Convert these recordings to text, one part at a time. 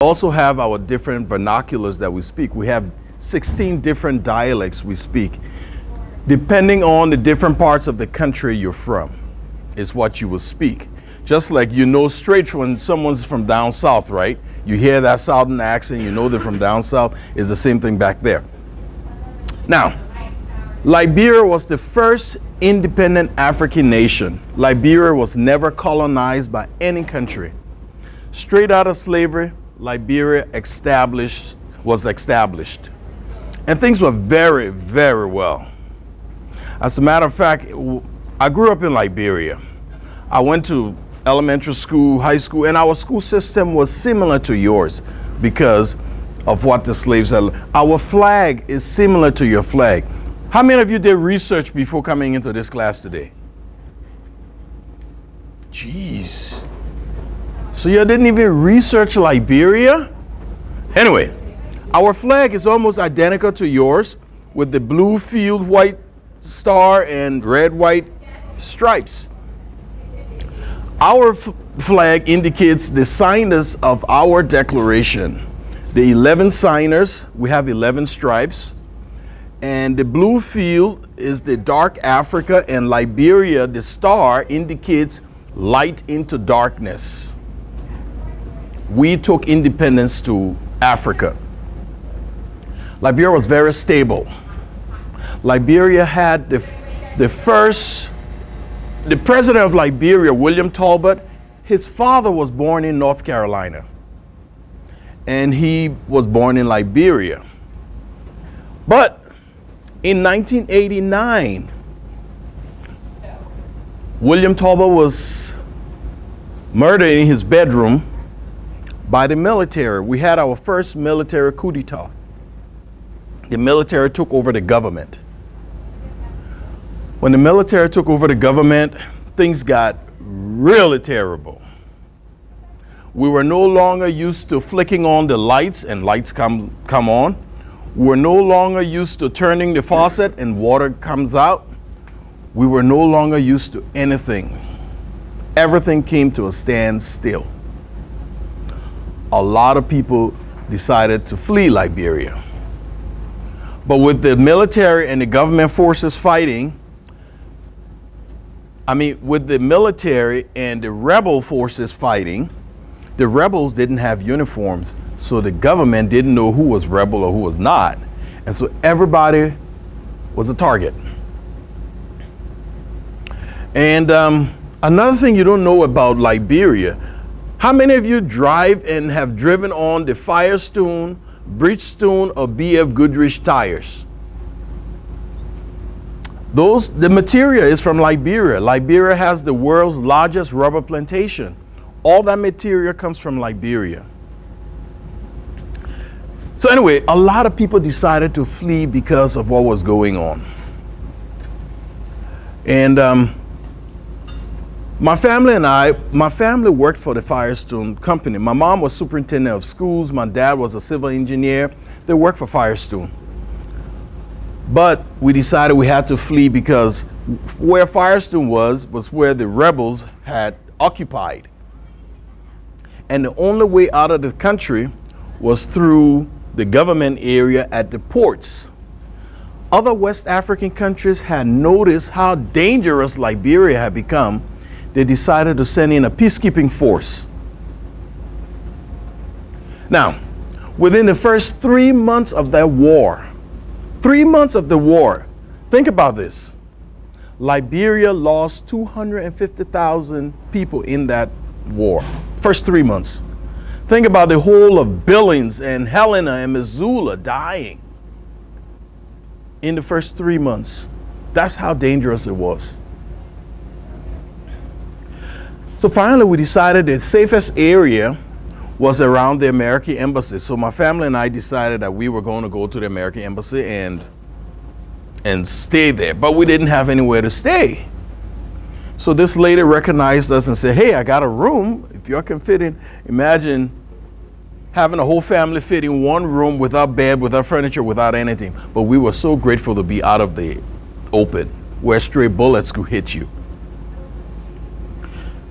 Also have our different vernaculars that we speak. We have 16 different dialects we speak. Depending on the different parts of the country you're from is what you will speak. Just like you know straight when someone's from down south, right? You hear that southern accent, you know they're from down south. It's the same thing back there. Now, Liberia was the first independent African nation. Liberia was never colonized by any country. Straight out of slavery, Liberia was established. And things were very, very well. As a matter of fact, I grew up in Liberia. I went to elementary school, high school, and our school system was similar to yours because of what the slaves had. Our flag is similar to your flag. How many of you did research before coming into this class today? Jeez. So you didn't even research Liberia? Anyway, our flag is almost identical to yours with the blue field, white star, and red, white stripes. Our flag indicates the signers of our declaration. The 11 signers, we have 11 stripes. And the blue field is the dark Africa, and Liberia, the star, indicates light into darkness. We took independence to Africa. Liberia was very stable. Liberia had the president of Liberia, William Talbot, his father was born in North Carolina. And he was born in Liberia. But in 1989, William Talbot was murdered in his bedroom by the military. We had our first military coup d'etat. The military took over the government. When the military took over the government, things got really terrible. We were no longer used to flicking on the lights and lights come on. We were no longer used to turning the faucet and water comes out. We were no longer used to anything. Everything came to a standstill. A lot of people decided to flee Liberia. But with the military and the government forces fighting, with the military and the rebel forces fighting, the rebels didn't have uniforms, so the government didn't know who was rebel or who was not. And so everybody was a target. And another thing you don't know about Liberia, how many of you drive and have driven on the Firestone, Bridgestone, or BF Goodrich tires? The material is from Liberia. Liberia has the world's largest rubber plantation. All that material comes from Liberia. So anyway, a lot of people decided to flee because of what was going on. And my family worked for the Firestone company. My mom was superintendent of schools. My dad was a civil engineer. They worked for Firestone. But we decided we had to flee because where Firestone was where the rebels had occupied. And the only way out of the country was through the government area at the ports. Other West African countries had noticed how dangerous Liberia had become. They decided to send in a peacekeeping force. Now, within the first 3 months of that war, 3 months of the war, think about this. Liberia lost 250,000 people in that war. First 3 months. Think about the whole of Billings and Helena and Missoula dying in the first 3 months. That's how dangerous it was. So finally we decided the safest area was around the American embassy. So my family and I decided that we were going to go to the American embassy and stay there, but we didn't have anywhere to stay. So this lady recognized us and said, hey, I got a room, if you can fit in. Imagine having a whole family fit in one room without bed, without furniture, without anything. But we were so grateful to be out of the open, where stray bullets could hit you.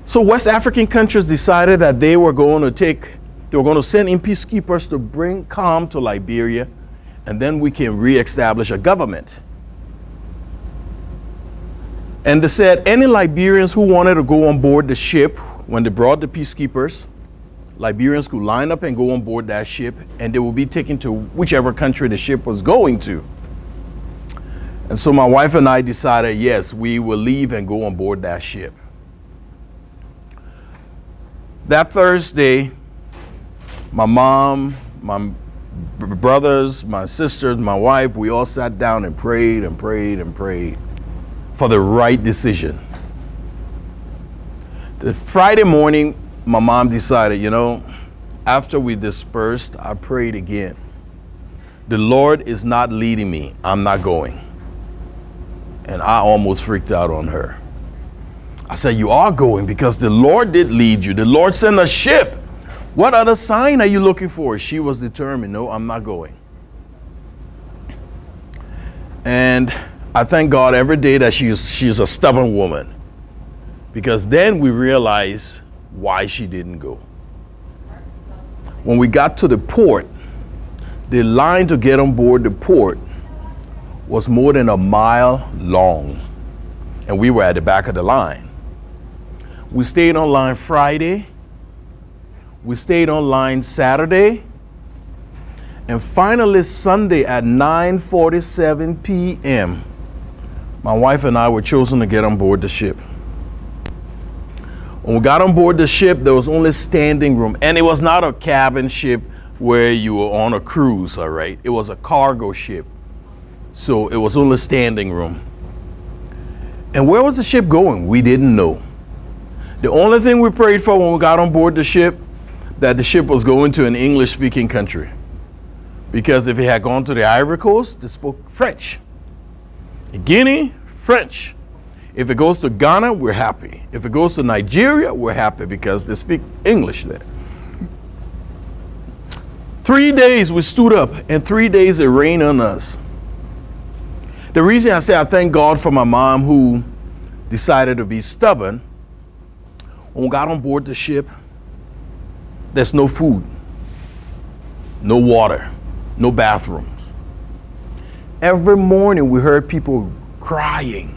So West African countries decided that they were going to take They were going to send in peacekeepers to bring calm to Liberia, and then we can re-establish a government. And they said any Liberians who wanted to go on board the ship, when they brought the peacekeepers, Liberians could line up and go on board that ship, and they would be taken to whichever country the ship was going to. And so my wife and I decided, yes, we will leave and go on board that ship. That Thursday, my mom, my brothers, my sisters, my wife, we all sat down and prayed and prayed and prayed for the right decision. The Friday morning, my mom decided, you know, after we dispersed, I prayed again. The Lord is not leading me. I'm not going. And I almost freaked out on her. I said, you are going because the Lord did lead you. The Lord sent a ship. What other sign are you looking for? She was determined. No, I'm not going. And I thank God every day that she's a stubborn woman, because then we realized why she didn't go. When we got to the port, the line to get on board the port was more than a mile long, and we were at the back of the line. We stayed on line Friday, we stayed on line Saturday, and finally Sunday at 9:47 p.m., my wife and I were chosen to get on board the ship. When we got on board the ship, there was only standing room, and it was not a cabin ship where you were on a cruise, all right? It was a cargo ship, so it was only standing room. And where was the ship going? We didn't know. The only thing we prayed for when we got on board the ship, that the ship was going to an English-speaking country. Because if it had gone to the Ivory Coast, they spoke French. Guinea, French. If it goes to Ghana, we're happy. If it goes to Nigeria, we're happy because they speak English there. 3 days we stood up, and 3 days it rained on us. The reason I say I thank God for my mom who decided to be stubborn, when we got on board the ship, there's no food, no water, no bathrooms. Every morning we heard people crying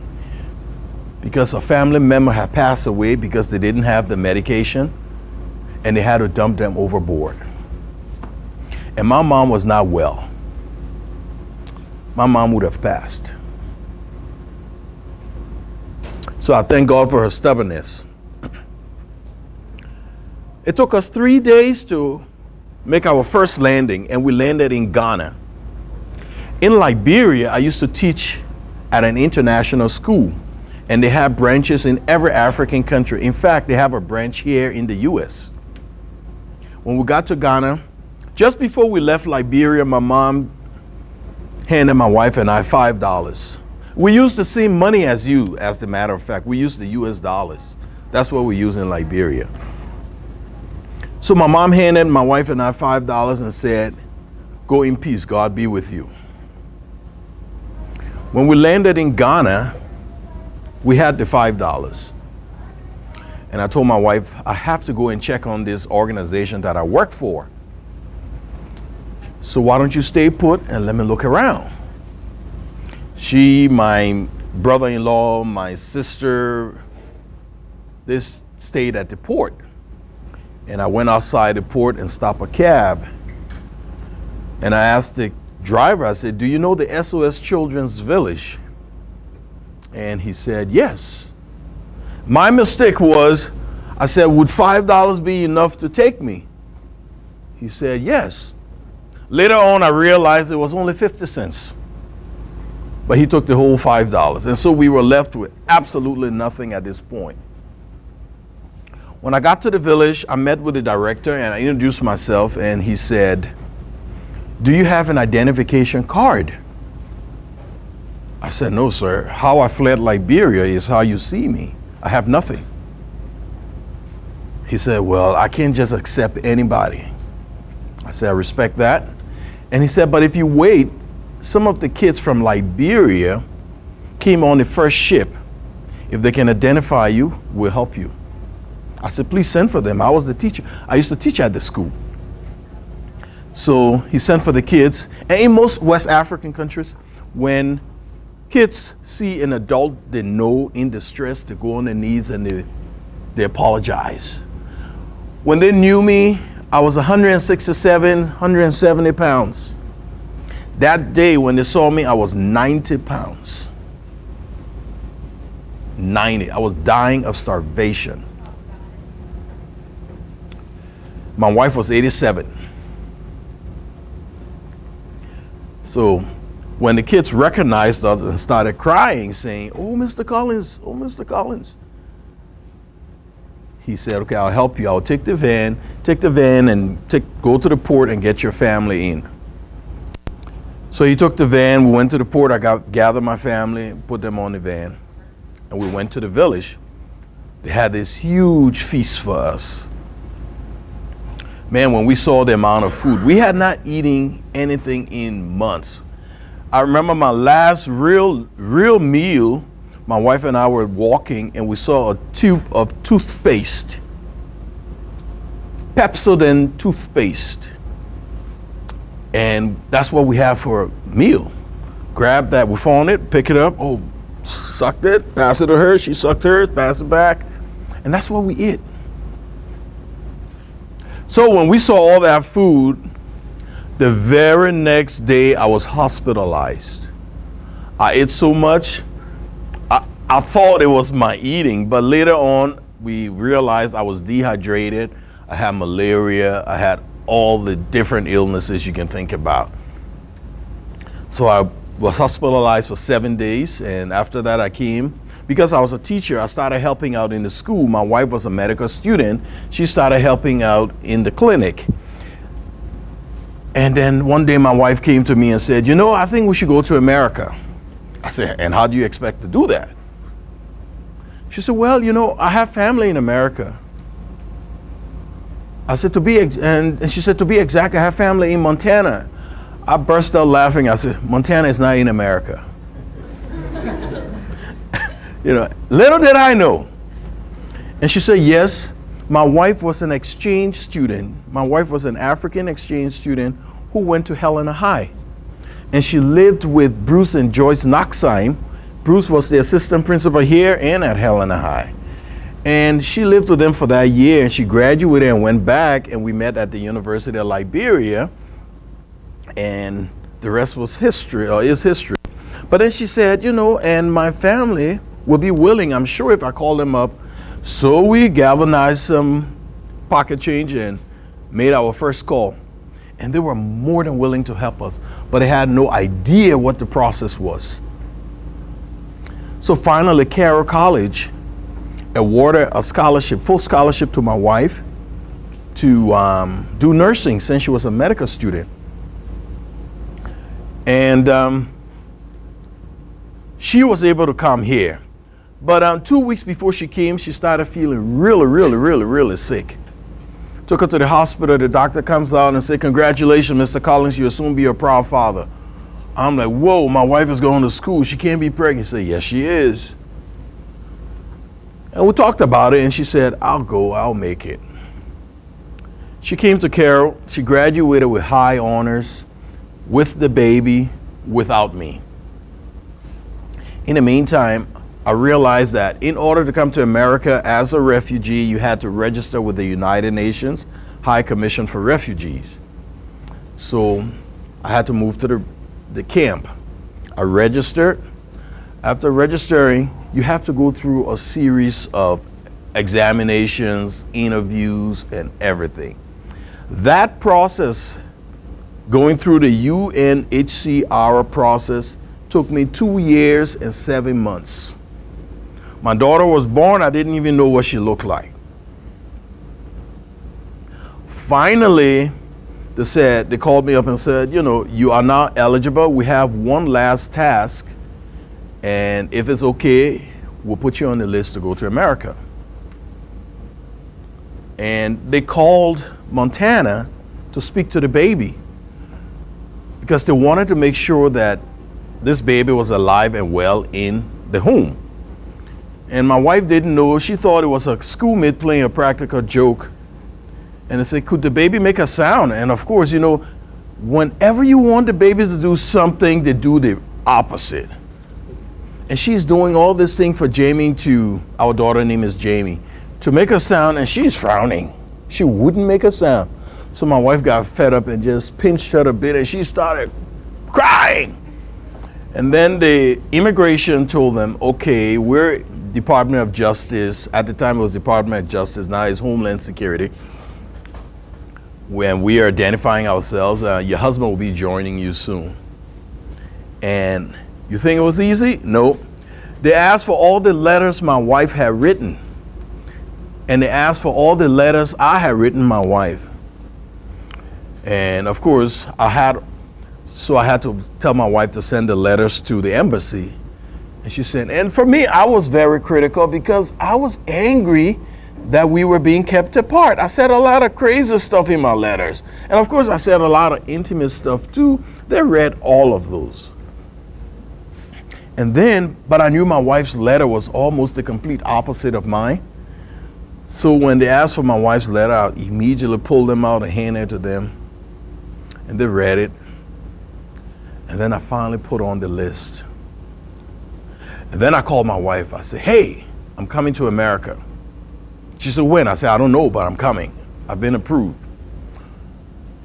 because a family member had passed away because they didn't have the medication and they had to dump them overboard. And my mom was not well. My mom would have passed. So I thank God for her stubbornness. It took us 3 days to make our first landing, and we landed in Ghana. In Liberia, I used to teach at an international school, and they have branches in every African country. In fact, they have a branch here in the US. When we got to Ghana, just before we left Liberia, my mom handed my wife and I $5. We used the same money as you, as a matter of fact. We used the US dollars. That's what we use in Liberia. So my mom handed my wife and I $5 and said, go in peace, God be with you. When we landed in Ghana, we had the $5. And I told my wife, I have to go and check on this organization that I work for. So why don't you stay put and let me look around? She, my brother-in-law, my sister, they stayed at the port. And I went outside the port and stopped a cab. And I asked the driver, I said, do you know the SOS Children's Village? And he said, yes. My mistake was, I said, would $5 be enough to take me? He said, yes. Later on, I realized it was only 50 cents. But he took the whole $5. And so we were left with absolutely nothing at this point. When I got to the village, I met with the director and I introduced myself, and he said, do you have an identification card? I said, no, sir. How I fled Liberia is how you see me. I have nothing. He said, well, I can't just accept anybody. I said, I respect that. And he said, but if you wait, some of the kids from Liberia came on the first ship. If they can identify you, we'll help you. I said, please send for them. I was the teacher. I used to teach at the school. So he sent for the kids. And in most West African countries, when kids see an adult they know in distress, they go on their knees and they apologize. When they knew me, I was 167, 170 pounds. That day when they saw me, I was 90 pounds. 90. I was dying of starvation. My wife was 87. So when the kids recognized us and started crying, saying, "Oh, Mr. Collins, oh, Mr. Collins," he said, "Okay, I'll help you. I'll take the van and go to the port and get your family in." So he took the van, we went to the port, I gathered my family, put them on the van, and we went to the village. They had this huge feast for us. Man, when we saw the amount of food, we had not eaten anything in months. I remember my last real meal, my wife and I were walking and we saw a tube of toothpaste, Pepsodent toothpaste. And that's what we have for a meal. Grab that, we found it, pick it up, oh, sucked it, pass it to her, she sucked hers, pass it back. And that's what we eat. So when we saw all that food, the very next day I was hospitalized. I ate so much, I thought it was my eating, but later on we realized I was dehydrated, I had malaria, I had all the different illnesses you can think about. So I was hospitalized for 7 days, and after that I came. Because I was a teacher, I started helping out in the school. My wife was a medical student. She started helping out in the clinic. And then one day my wife came to me and said, "You know, I think we should go to America." I said, "And how do you expect to do that?" She said, "Well, you know, I have family in America." I said, and she said, "To be exact, I have family in Montana." I burst out laughing. I said, "Montana is not in America." You know, little did I know. And she said, "Yes, my wife was an exchange student. My wife was an African exchange student who went to Helena High. And she lived with Bruce and Joyce Knoxheim. Bruce was the assistant principal here and at Helena High. And she lived with them for that year, and she graduated and went back, and we met at the University of Liberia. And the rest was history, or is history. But then she said, you know, and my family will be willing, I'm sure, if I call them up. So we galvanized some pocket change and made our first call. And they were more than willing to help us, but they had no idea what the process was. So finally, Helena College awarded a scholarship, full scholarship to my wife to do nursing since she was a medical student. And she was able to come here. But 2 weeks before she came, she started feeling really sick. Took her to the hospital. The doctor comes out and said, "Congratulations, Mr. Collins, you'll soon be a proud father." I'm like, whoa, my wife is going to school. She can't be pregnant. He said, "Yes, she is." And we talked about it, and she said, "I'll go, I'll make it." She came to Carroll. She graduated with high honors, with the baby, without me. In the meantime, I realized that in order to come to America as a refugee, you had to register with the United Nations High Commission for Refugees. So I had to move to the camp. I registered. After registering, you have to go through a series of examinations, interviews, and everything. That process, going through the UNHCR process, took me 2 years and 7 months. My daughter was born, I didn't even know what she looked like. Finally, they called me up and said, you know, you are now eligible. We have one last task, and if it's okay, we'll put you on the list to go to America. And they called Montana to speak to the baby because they wanted to make sure that this baby was alive and well in the home. And my wife didn't know. She thought it was a schoolmate playing a practical joke. And they said, "Could the baby make a sound?" And of course, you know, whenever you want the babies to do something, they do the opposite. And she's doing all this thing for Jaymie to, our daughter name is Jaymie, to make a sound, and she's frowning. She wouldn't make a sound. So my wife got fed up and just pinched her a bit, and she started crying. And then the immigration told them, okay, we're Department of Justice. At the time it was Department of Justice, now it's Homeland Security. When we are identifying ourselves, your husband will be joining you soon. And you think it was easy? No. They asked for all the letters my wife had written. And they asked for all the letters I had written my wife. And of course, I had to tell my wife to send the letters to the embassy. And she said, and for me, I was very critical because I was angry that we were being kept apart. I said a lot of crazy stuff in my letters. And of course, I said a lot of intimate stuff too. They read all of those. And then, but I knew my wife's letter was almost the complete opposite of mine. So when they asked for my wife's letter, I immediately pulled them out and handed it to them. And they read it. And then I finally put on the list. And then I called my wife. I said, hey, I'm coming to America. She said, when? I said, I don't know, but I'm coming. I've been approved.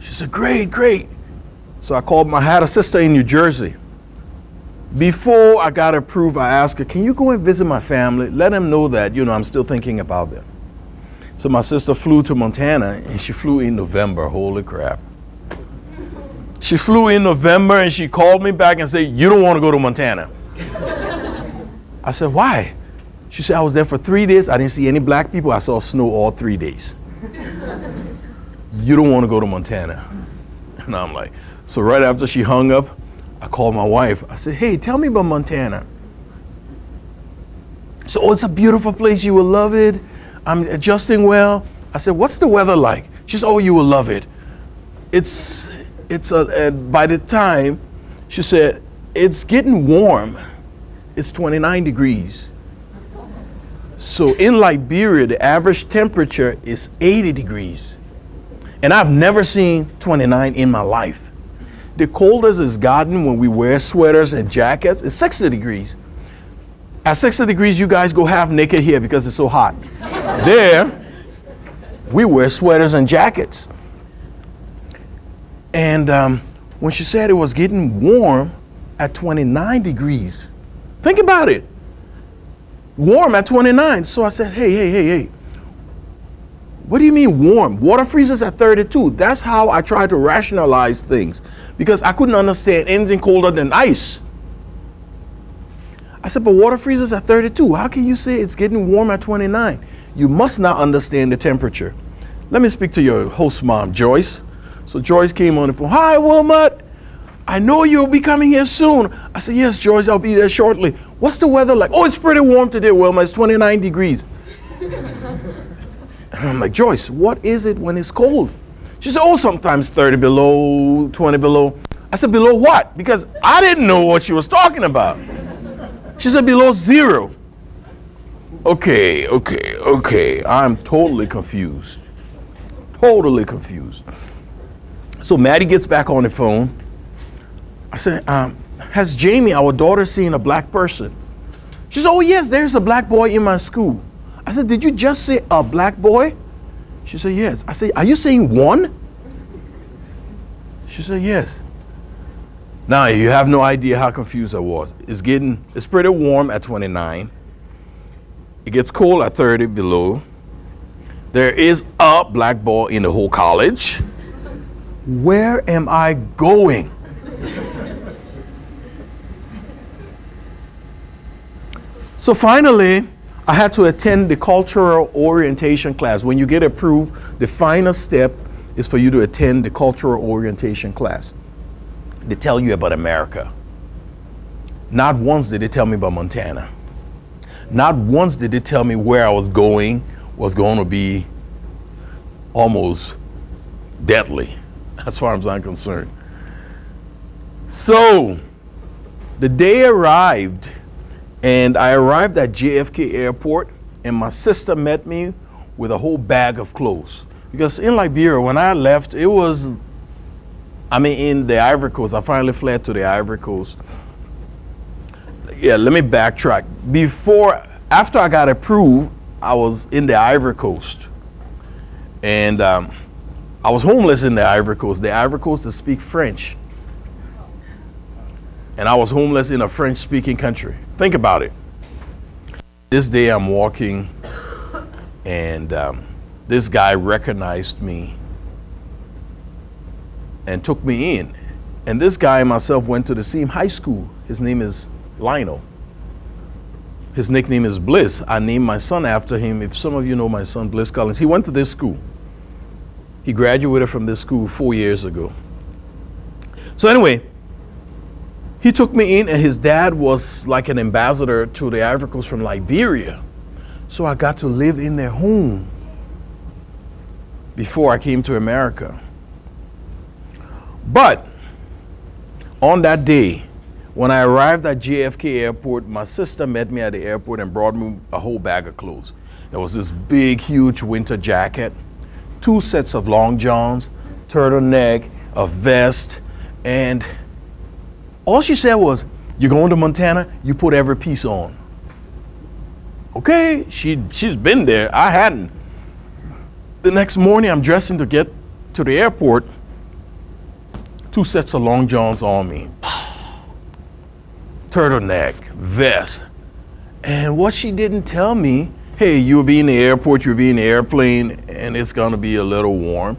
She said, great, great. So I had a sister in New Jersey. Before I got approved, I asked her, can you go and visit my family? Let them know that, I'm still thinking about them. So my sister flew to Montana, and she flew in November. Holy crap. She flew in November, and she called me back and said, you don't want to go to Montana. I said, why? She said, I was there for 3 days. I didn't see any black people. I saw snow all 3 days. You don't want to go to Montana. And I'm like, so right after she hung up, I called my wife. I said, hey, tell me about Montana. So, oh, it's a beautiful place. You will love it. I'm adjusting well. I said, what's the weather like? She said, oh, you will love it. By the time, she said, it's getting warm. It's 29 degrees. So in Liberia, the average temperature is 80 degrees. And I've never seen 29 in my life. The coldest it's gotten when we wear sweaters and jackets is 60 degrees. At 60 degrees, you guys go half naked here because it's so hot. There, we wear sweaters and jackets. And when she said it was getting warm at 29 degrees, think about it. Warm at 29. So I said, hey. What do you mean warm? Water freezes at 32. That's how I try to rationalize things because I couldn't understand anything colder than ice. I said, but water freezes at 32. How can you say it's getting warm at 29? You must not understand the temperature. Let me speak to your host mom, Joyce. So Joyce came on the phone. Hi, Wilmot. I know you'll be coming here soon. I said, yes, Joyce, I'll be there shortly. What's the weather like? Oh, it's pretty warm today, Wilmot. It's 29 degrees. And I'm like, Joyce, what is it when it's cold? She said, oh, sometimes 30 below, 20 below. I said, below what? Because I didn't know what she was talking about. She said, below zero. Okay. I'm totally confused. Totally confused. So Maddie gets back on the phone. I said, has Jaymie, our daughter, seen a black person? She said, oh, yes, there's a black boy in my school. I said, did you just say a black boy? She said, yes. I said, are you saying one? She said, yes. Now, you have no idea how confused I was. It's pretty warm at 29. It gets cold at 30 below. There is a black boy in the whole college. Where am I going? So finally, I had to attend the cultural orientation class. When you get approved, the final step is for you to attend the cultural orientation class. They tell you about America. Not once did they tell me about Montana. Not once did they tell me where I was going to be almost deadly, as far as I'm concerned. So the day arrived, and I arrived at JFK Airport, and my sister met me with a whole bag of clothes. Because in Liberia, when I left, it was I mean, in the Ivory Coast. I finally fled to the Ivory Coast. Yeah, let me backtrack. After I got approved, I was in the Ivory Coast. And I was homeless in the Ivory Coast. The Ivory Coast, they speak French. And I was homeless in a French-speaking country. Think about it. This day I'm walking, and this guy recognized me and took me in. And this guy and myself went to the same high school. His name is Lionel. His nickname is Bliss. I named my son after him. If some of you know my son, Bliss Collins, he went to this school. He graduated from this school 4 years ago. So anyway, he took me in, and his dad was like an ambassador to the Ivory Coast from Liberia. So I got to live in their home before I came to America. But on that day, when I arrived at JFK Airport, my sister met me at the airport and brought me a whole bag of clothes. There was this big, huge winter jacket, 2 sets of long johns, turtleneck, a vest, and all she said was, "You're going to Montana, you put every piece on." Okay, she's been there. I hadn't. The next morning, I'm dressing to get to the airport, 2 sets of long johns on me, turtleneck, vest. And what she didn't tell me, hey, you'll be in the airport, you'll be in the airplane, and it's gonna be a little warm.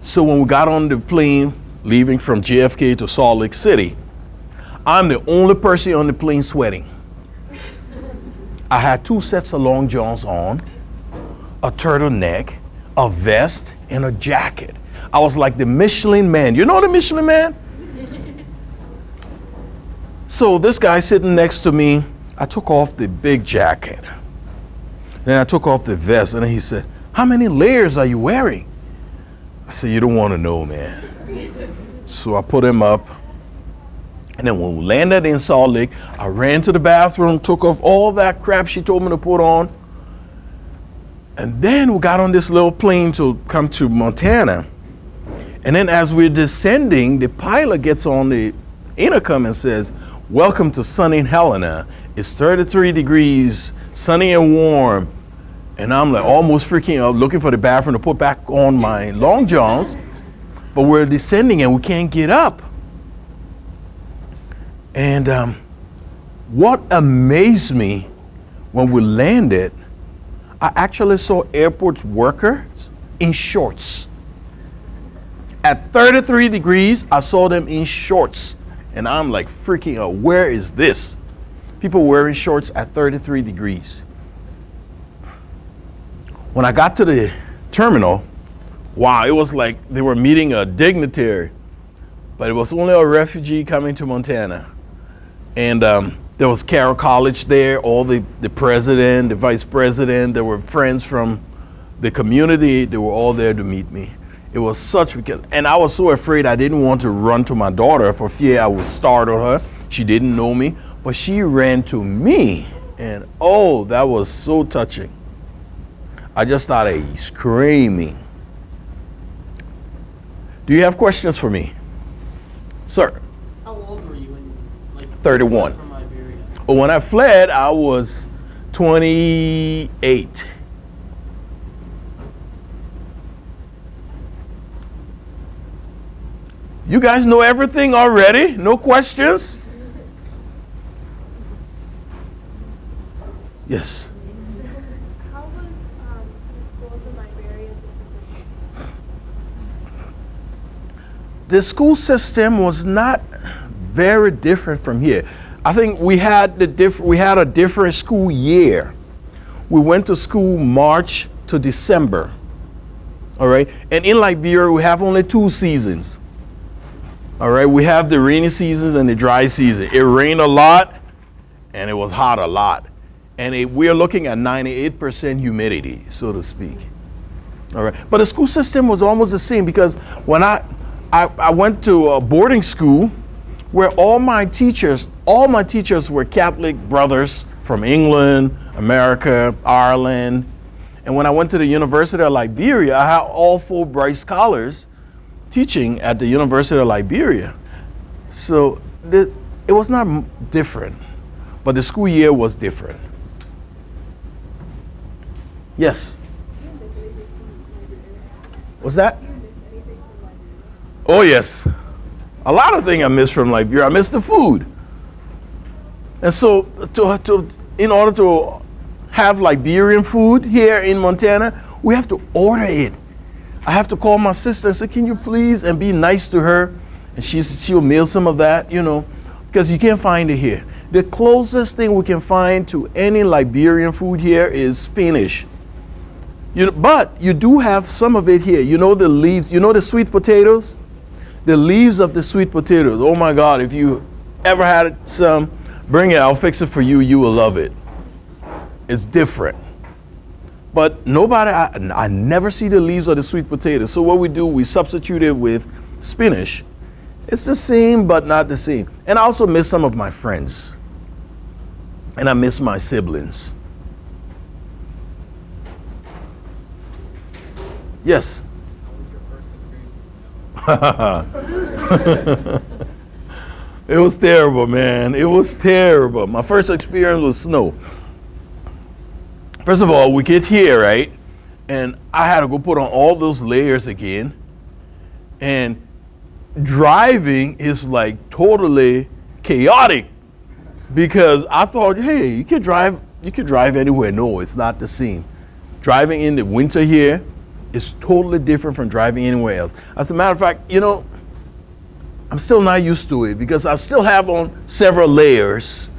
So when we got on the plane, leaving from JFK to Salt Lake City, I'm the only person on the plane sweating. I had 2 sets of long johns on, a turtleneck, a vest, and a jacket. I was like the Michelin Man. You know the Michelin Man? So this guy sitting next to me, I took off the big jacket. Then I took off the vest, and then he said, "How many layers are you wearing?" I said, "You don't want to know, man." So I put him up. And then when we landed in Salt Lake, I ran to the bathroom, took off all that crap she told me to put on. And then we got on this little plane to come to Montana. And then as we're descending, the pilot gets on the intercom and says, "Welcome to sunny Helena. It's 33 degrees, sunny and warm." And I'm like almost freaking out, looking for the bathroom to put back on my long johns. But we're descending and we can't get up. And what amazed me when we landed, I actually saw airport workers in shorts. At 33 degrees, I saw them in shorts. And I'm like freaking out, where is this? People wearing shorts at 33 degrees. When I got to the terminal, wow, it was like they were meeting a dignitary. But it was only a refugee coming to Montana. And there was Carroll College there, all the president, the vice president, there were friends from the community, they were all there to meet me. It was such, and I was so afraid I didn't want to run to my daughter for fear I would startle her. She didn't know me, but she ran to me, and oh, that was so touching. I just started screaming. Do you have questions for me? Sir? How old were you when, like, 31. From Liberia? Well, when I fled, I was 28. You guys know everything already? No questions? Yes. How was the schools in Liberia different? The school system was not very different from here. I think we had a different school year. We went to school March to December. All right? And in Liberia, we have only 2 seasons. All right, we have the rainy season and the dry season. It rained a lot and it was hot a lot. And we're looking at 98% humidity, so to speak. All right, but the school system was almost the same because when I went to a boarding school where all my teachers were Catholic brothers from England, America, Ireland. And when I went to the University of Liberia, I had all Fulbright scholars teaching at the University of Liberia. So it was not different, but the school year was different. Yes? What's that? Oh, yes. A lot of things I miss from Liberia. I miss the food. And so in order to have Liberian food here in Montana, we have to order it. I have to call my sister and say, can you please, and be nice to her. And she'll mail some of that, you know, because you can't find it here. The closest thing we can find to any Liberian food here is Spanish. But you do have some of it here. You know the leaves, you know the sweet potatoes? The leaves of the sweet potatoes. Oh my God, if you ever had some, bring it, I'll fix it for you, you will love it. It's different. But I never see the leaves of the sweet potatoes. So what we do, we substitute it with spinach. It's the same, but not the same. And I also miss some of my friends. And I miss my siblings. Yes? It was terrible, man. It was terrible. My first experience with snow. First of all, we get here, right? And I had to go put on all those layers again. And driving is like totally chaotic because I thought, hey, you can drive anywhere. No, it's not the same. Driving in the winter here is totally different from driving anywhere else. As a matter of fact, you know, I'm still not used to it because I still have on several layers.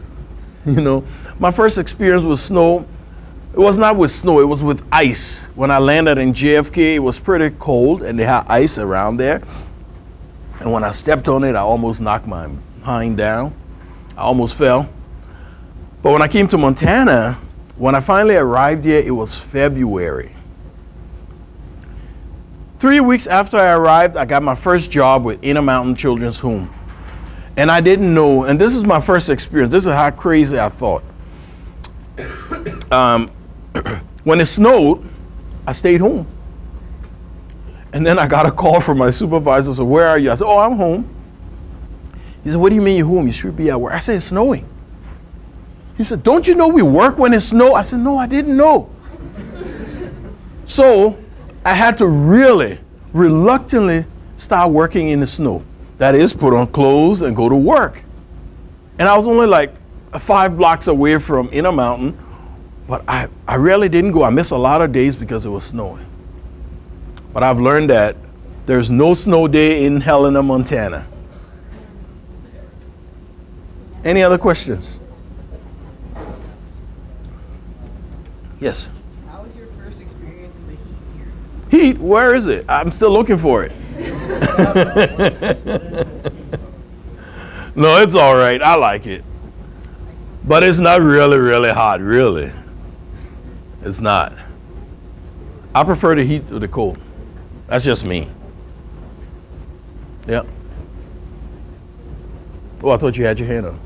You know, my first experience with snow, it was not with snow, it was with ice. When I landed in JFK, it was pretty cold and they had ice around there. And when I stepped on it, I almost knocked my hind down. I almost fell. But when I came to Montana, when I finally arrived here, it was February. 3 weeks after I arrived, I got my first job with Intermountain Children's Home. And I didn't know, and this is my first experience. This is how crazy I thought. When it snowed, I stayed home. And then I got a call from my supervisor, said, where are you? I said, oh, I'm home. He said, what do you mean you're home? You should be at work. I said, it's snowing. He said, don't you know we work when it snows? I said, no, I didn't know. So I had to really reluctantly start working in the snow. That is, put on clothes and go to work. And I was only like 5 blocks away from Intermountain, but I really didn't go. I missed a lot of days because it was snowing. But I've learned that there's no snow day in Helena, Montana. Any other questions? Yes? How was your first experience in the heat here? Heat? Where is it? I'm still looking for it. No, it's all right. I like it. But it's not really, really hot, really. It's not. I prefer the heat to the cold. That's just me. Yeah. Oh, I thought you had your hand up.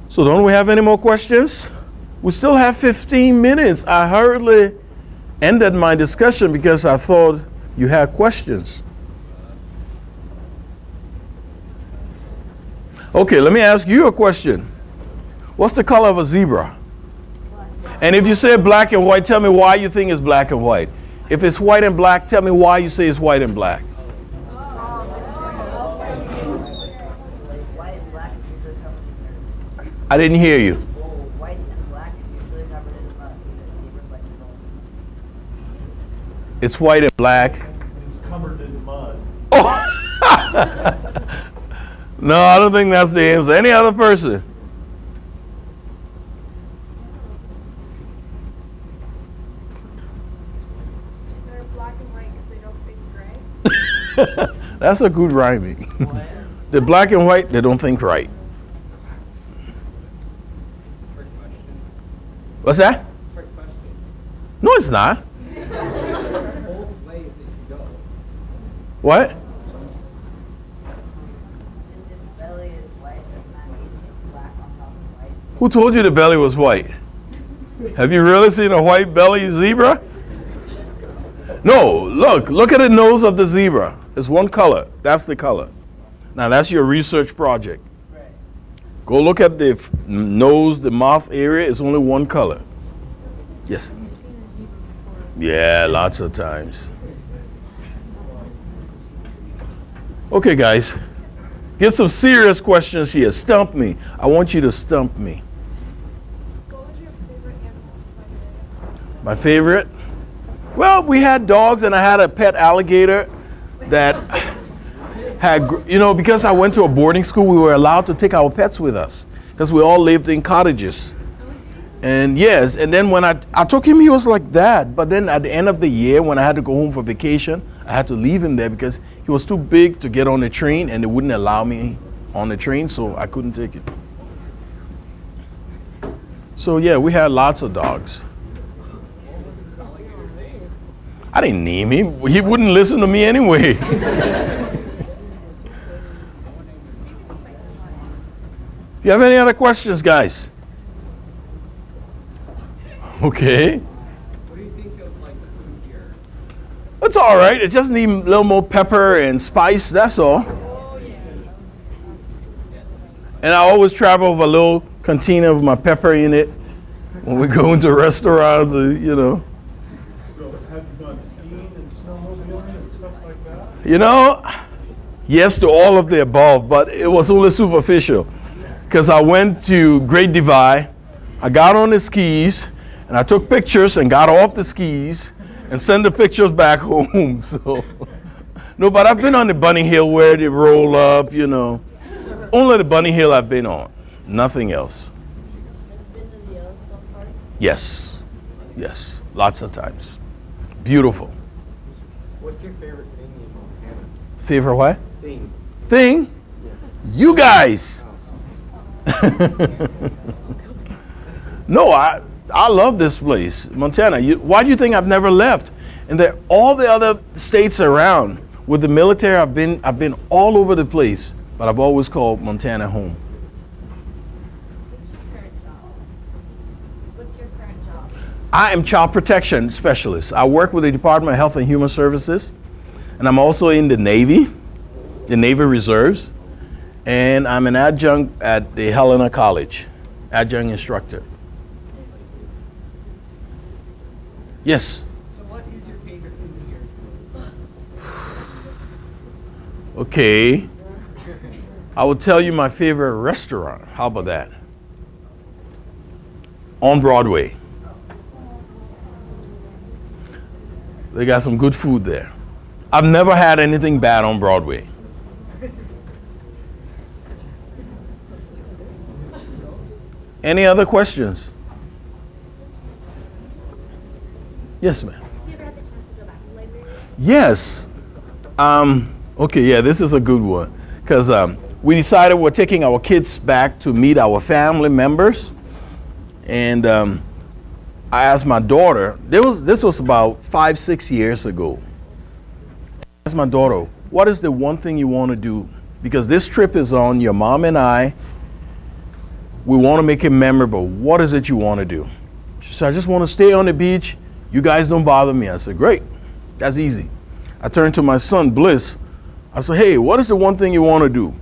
So don't we have any more questions? We still have 15 minutes. I hurriedly ended my discussion because I thought you had questions. Okay, let me ask you a question. What's the color of a zebra? And if you say black and white, tell me why you think it's black and white. If it's white and black, tell me why you say it's white and black. I didn't hear you. White and black is usually covered in mud. Zebras like to go. It's white and black. It's covered in mud. Oh! No, I don't think that's the answer. Any other person? They're black and white because they don't think gray. That's a good rhyming. The black and white, they don't think right. What's that? Trick question. No, it's not. Both ways that you go. What? Since its belly is white, does not mean it's black on top of white. Who told you the belly was white? Have you really seen a white belly zebra? No, look at the nose of the zebra. It's one color. That's the color. Now that's your research project. Go look at the nose, the mouth area. It's only one color. Yes. Yeah, lots of times. Okay, guys. Get some serious questions here. Stump me. I want you to stump me. What was your favorite animal? My favorite? Well, we had dogs, and I had a pet alligator that had, you know, because I went to a boarding school, we were allowed to take our pets with us because we all lived in cottages. And yes, and then when I took him, he was like that. But then at the end of the year, when I had to go home for vacation, I had to leave him there because he was too big to get on the train, and they wouldn't allow me on the train, so I couldn't take it. So yeah, we had lots of dogs. I didn't name him. He wouldn't listen to me anyway. You have any other questions, guys? Okay. What do you think of like the food here? It's all right. It just needs a little more pepper and spice. That's all. And I always travel with a little container of my pepper in it when we go into restaurants, you know. So have you gone skiing and snowmobiling and stuff like that? You know, yes to all of the above, but it was only superficial. Because I went to Great Divide, I got on the skis, and I took pictures and got off the skis and sent the pictures back home. So, no, but I've been on the bunny hill where they roll up, you know. Only the bunny hill I've been on, nothing else. Been to the Yellowstone Park? Yes, yes, lots of times. Beautiful. What's your favorite thing in Montana? Favorite what? Thing. Thing? You guys. No, I love this place, Montana. Why do you think I've never left? And all the other states around with the military, I've been all over the place, but I've always called Montana home. What's your current job? I am child protection specialist. I work with the Department of Health and Human Services, and I'm also in the Navy Reserves, and I'm an adjunct at the Helena College, adjunct instructor. Yes? So what is your favorite food here? Okay. I will tell you my favorite restaurant. How about that? On Broadway. They got some good food there. I've never had anything bad on Broadway. Any other questions? Yes, ma'am. Have you ever had the chance to go back to Liberia? Yes. Okay, yeah, this is a good one. Because we decided we're taking our kids back to meet our family members. And I asked my daughter, this was about 5-6 years ago. I asked my daughter, what is the one thing you want to do? Because this trip is on your mom and I. We want to make it memorable. What is it you want to do? She said, I just want to stay on the beach. You guys don't bother me. I said, great. That's easy. I turned to my son, Bliss. I said, hey, what is the one thing you want to do?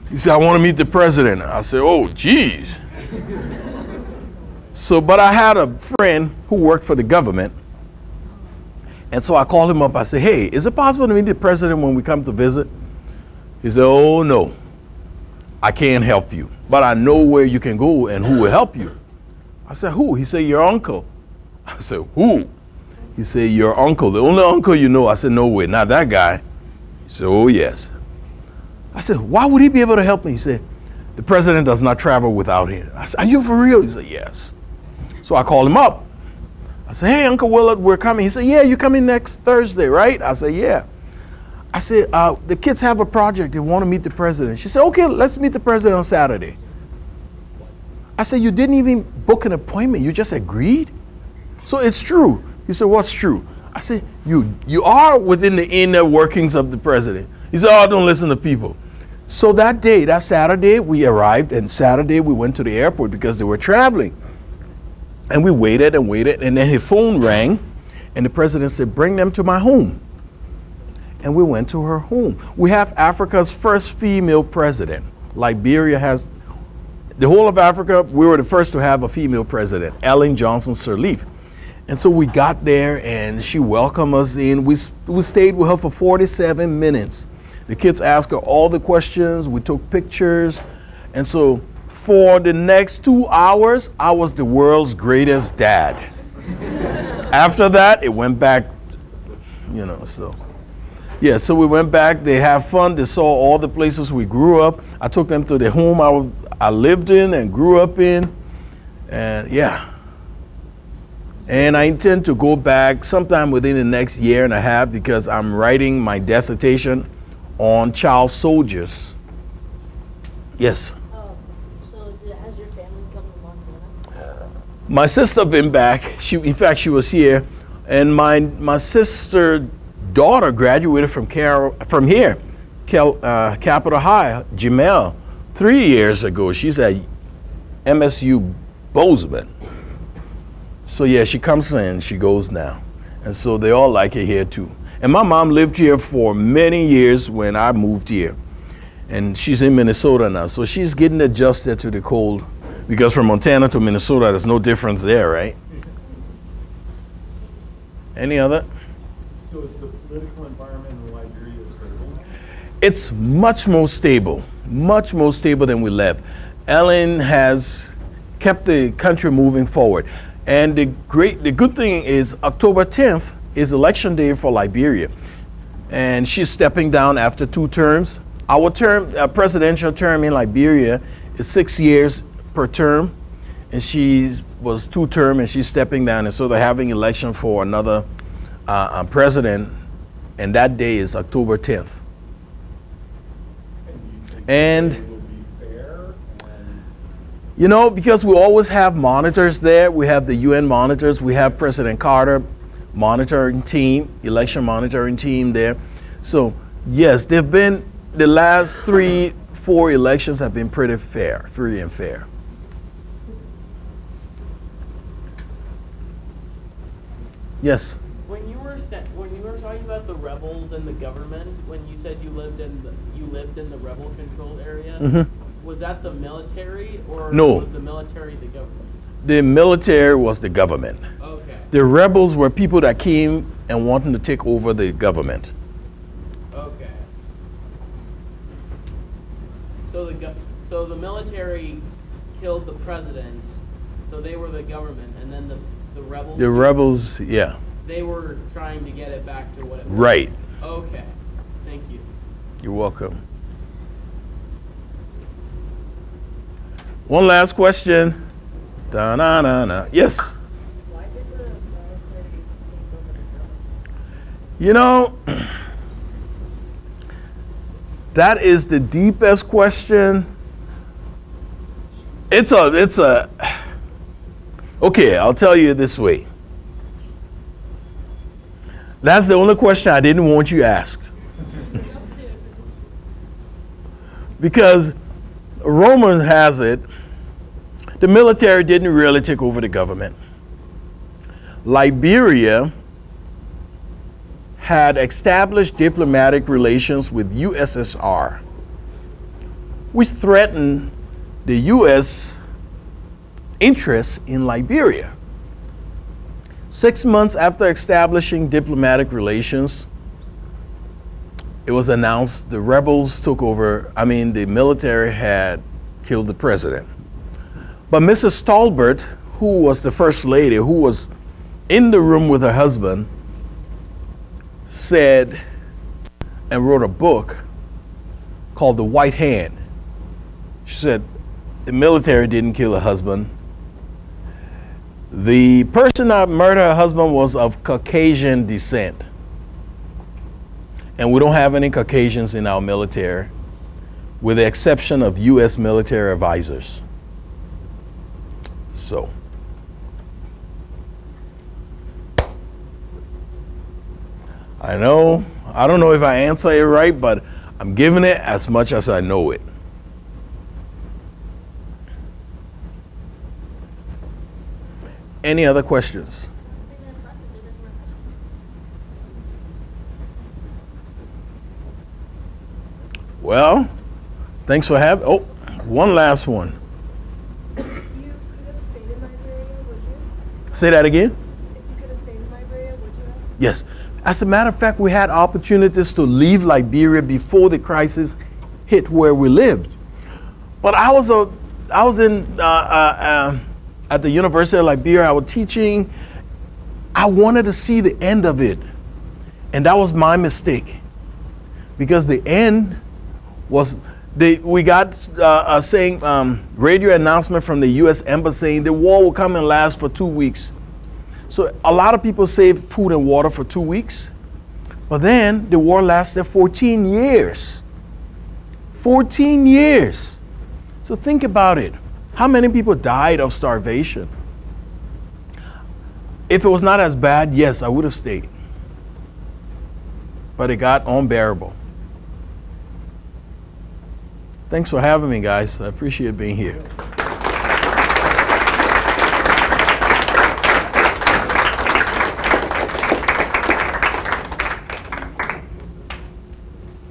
He said, I want to meet the president. I said, oh, geez. So, but I had a friend who worked for the government. And so I called him up. I said, hey, is it possible to meet the president when we come to visit? He said, oh, no. I can't help you. But I know where you can go and who will help you. I said, who? He said, your uncle. I said, who? He said, your uncle, the only uncle you know. I said, no way, not that guy. He said, oh, yes. I said, why would he be able to help me? He said, the president does not travel without him. I said, are you for real? He said, yes. So I called him up. I said, hey, Uncle Willard, we're coming. He said, yeah, you're coming next Thursday, right? I said, yeah. I said, the kids have a project. They want to meet the president. She said, okay, let's meet the president on Saturday. I said, you didn't even book an appointment. You just agreed? So it's true. He said, what's true? I said, you are within the inner workings of the president. He said, oh, don't listen to people. So that day, that Saturday, we arrived, and Saturday we went to the airport because they were traveling. And we waited and waited, and then his phone rang, And the president said, bring them to my home. And we went to her home. We have Africa's first female president. Liberia has, the whole of Africa, we were the first to have a female president, Ellen Johnson Sirleaf. And so we got there and she welcomed us in. We stayed with her for 47 minutes. The kids asked her all the questions. We took pictures. And so for the next 2 hours, I was the world's greatest dad. After that, it went back, you know, so. Yeah, so we went back. They had fun. They saw all the places we grew up. I took them to the home I lived in and grew up in. And yeah. And I intend to go back sometime within the next year and a half because I'm writing my dissertation on child soldiers. Yes. So has your family come to Montana? My sister been back. In fact, she was here. And my sister daughter graduated from here, Capitol High, Jamel, 3 years ago. She's at MSU Bozeman. So yeah, she comes in, she goes now. And so they all like it here too. And my mom lived here for many years when I moved here. And she's in Minnesota now. So she's getting adjusted to the cold because from Montana to Minnesota, there's no difference there, right? Any other? So is the political environment in Liberia stable? It's much more stable than we left. Ellen has kept the country moving forward. And the good thing is October 10th is election day for Liberia. And she's stepping down after 2 terms. Our presidential term in Liberia is 6 years per term. And she was 2 term and she's stepping down. And so they're having election for another president. And that day is October 10th. And It will be fair and you know, because we always have monitors there. We have the UN monitors. We have President Carter monitoring team, election monitoring team there. So yes, they've been, the last 3-4 elections have been pretty fair, free and fair. Yes. When you were talking about the rebels and the government, when you said you lived in the rebel-controlled area, was that the military or No. was the military the government? The military was the government. Okay. The rebels were people that came and wanted to take over the government. Okay. So the military killed the president, so they were the government, and then the rebels. The rebels, yeah. They were trying to get it back to what it was. Right. Okay. Thank you. You're welcome. One last question. Da-na-na-na. Yes. Why did the military take over the government? You know, that is the deepest question. Okay, I'll tell you this way. That's the only question I didn't want you to ask. Because Roman has it, the military didn't really take over the government. Liberia had established diplomatic relations with USSR, which threatened the U.S. interests in Liberia. 6 months after establishing diplomatic relations, it was announced the rebels took over. The military had killed the president. But Mrs. Stolbert, who was the first lady, who was in the room with her husband, said and wrote a book called The White Hand. She said the military didn't kill her husband. The person that murdered her husband was of Caucasian descent. And we don't have any Caucasians in our military, with the exception of U.S. military advisors. So, I don't know if I answer it right, but I'm giving it as much as I know it. Any other questions? Well, thanks for having. Oh, one last one. If you could have stayed in Liberia, would you? Say that again. If you could have stayed in Liberia, would you have? Yes. As a matter of fact, we had opportunities to leave Liberia before the crisis hit where we lived. But I was at the University of Liberia. I was teaching. I wanted to see the end of it, and that was my mistake, because the end was we got saying radio announcement from the U.S. Embassy saying the war will come and last for 2 weeks. So a lot of people saved food and water for 2 weeks, but then the war lasted 14 years. 14 years. So think about it. How many people died of starvation? If it was not as bad, yes, I would have stayed. But it got unbearable. Thanks for having me, guys. I appreciate being here.